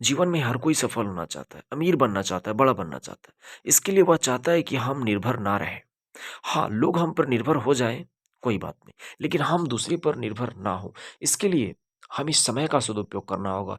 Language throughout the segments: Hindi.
जीवन में हर कोई सफल होना चाहता है, अमीर बनना चाहता है, बड़ा बनना चाहता है। इसके लिए वह चाहता है कि हम निर्भर ना रहें। हाँ, लोग हम पर निर्भर हो जाएँ, कोई बात नहीं, लेकिन हम दूसरे पर निर्भर ना हों। इसके लिए हमें समय का सदुपयोग करना होगा।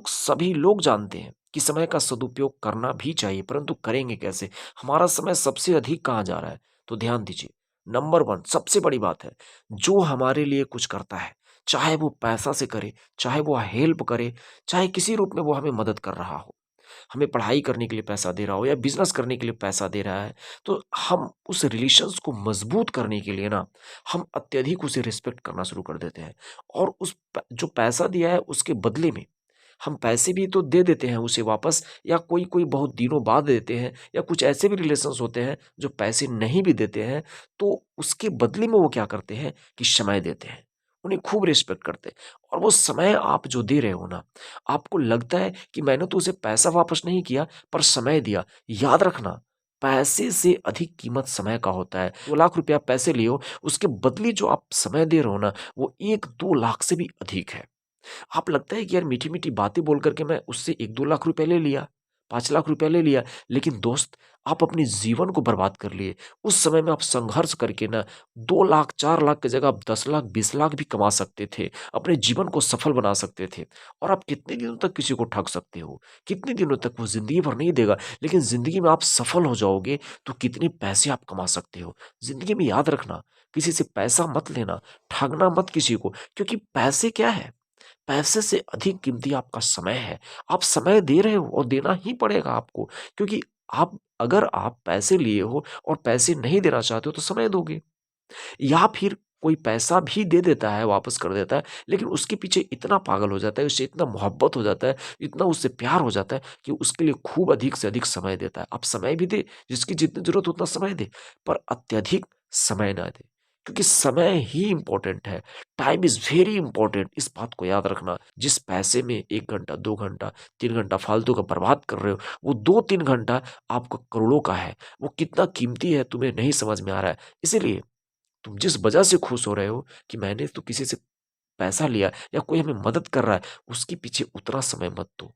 सभी लोग जानते हैं कि समय का सदुपयोग करना भी चाहिए, परंतु करेंगे कैसे? हमारा समय सबसे अधिक कहाँ जा रहा है? तो ध्यान दीजिए, नंबर 1 सबसे बड़ी बात है, जो हमारे लिए कुछ करता है, चाहे वो पैसा से करे, चाहे वो हेल्प करे, चाहे किसी रूप में वो हमें मदद कर रहा हो। हमें पढ़ाई करने के लिए पैसा दे रहा हो या बिज़नेस करने के लिए पैसा दे रहा है, तो हम उस रिलेशंस को मज़बूत करने के लिए ना, हम अत्यधिक उसे रिस्पेक्ट करना शुरू कर देते हैं और उस प जो पैसा दिया है उसके बदले में, हम पैसे भी तो दे देते हैं उसे वापस या कोई-कोई बहुत दिनों बाद देते हैं या कुछ ऐसे भी रिलेशंस होते हैं जो पैसे नहीं भी देते हैं, तो उसके बदले में वो क्या करते हैं कि समय देते हैं। उन्हें खूब रिस्पेक्ट करते हैं और वो समय आप जो दे रहे हो ना, आपको लगता है कि मैंने तो उसे पैसा वापस नहीं किया पर समय दिया। याद रखना, पैसे से अधिक कीमत समय का होता है। 2 लाख रुपया पैसे लिए हो, उसके बदले जो आप समय दे रहे हो ना, वो 1-2 लाख से भी अधिक है। आप लगता है कि यार मीठी-मीठी बातें बोल कर के मैं उससे 1-2 लाख रुपए ले लिया, 5 लाख रुपया ले लिया, लेकिन दोस्त आप अपने जीवन को बर्बाद कर लिए। उस समय में आप संघर्ष करके ना 2 लाख, 4 लाख की जगह आप 10 लाख, 20 लाख भी कमा सकते थे। अपने जीवन को सफल बना सकते थे और आप कितने दिनों तक किसी को ठग सकते हो? कितने दिनों तक? वो ज़िंदगी भर नहीं देगा, लेकिन ज़िंदगी में आप सफल हो जाओगे तो कितने पैसे आप कमा सकते हो। ज़िंदगी में याद रखना, किसी से पैसा मत लेना, ठगना मत किसी को क्योंकि पैसे क्या है? पैसे से अधिक कीमती आपका समय है। आप समय दे रहे हो और देना ही पड़ेगा आपको क्योंकि अगर आप पैसे लिए हो और पैसे नहीं देना चाहते हो तो समय दोगे। या फिर कोई पैसा भी दे देता है, वापस कर देता है, लेकिन उसके पीछे इतना पागल हो जाता है, उससे इतना मोहब्बत हो जाता है, इतना उससे प्यार हो जाता है कि उसके लिए खूब अधिक से अधिक समय देता है। आप समय भी दे, जिसकी जितनी ज़रूरत हो उतना समय दे, पर अत्यधिक समय ना दे, क्योंकि समय ही इम्पोर्टेंट है। टाइम इज़ वेरी इम्पोर्टेंट, इस बात को याद रखना। जिस पैसे में 1 घंटा, 2 घंटा, 3 घंटा फालतू का बर्बाद कर रहे हो, वो 2-3 घंटा आपका करोड़ों का है। वो कितना कीमती है तुम्हें नहीं समझ में आ रहा है। इसीलिए तुम जिस वजह से खुश हो रहे हो कि मैंने तो किसी से पैसा लिया या कोई हमें मदद कर रहा है, उसके पीछे उतना समय मत दो।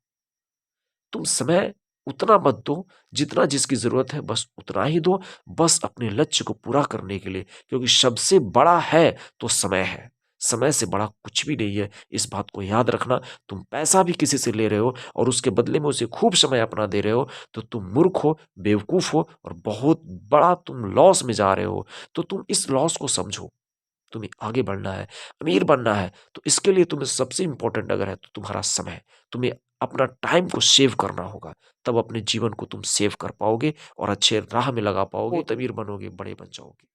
तुम समय उतना मत दो, जितना जिसकी ज़रूरत है बस उतना ही दो, बस अपने लक्ष्य को पूरा करने के लिए क्योंकि सबसे बड़ा है तो समय है। समय से बड़ा कुछ भी नहीं है, इस बात को याद रखना। तुम पैसा भी किसी से ले रहे हो और उसके बदले में उसे खूब समय अपना दे रहे हो, तो तुम मूर्ख हो, बेवकूफ़ हो और बहुत बड़ा तुम लॉस में जा रहे हो। तो तुम इस लॉस को समझो। तुम्हें आगे बढ़ना है, अमीर बनना है, तो इसके लिए तुम्हें सबसे इम्पोर्टेंट अगर है तो तुम्हारा समय। तुम्हें अपना टाइम को सेव करना होगा, तब अपने जीवन को तुम सेव कर पाओगे और अच्छे राह में लगा पाओगे, बहुत अमीर बनोगे, बड़े बन जाओगे।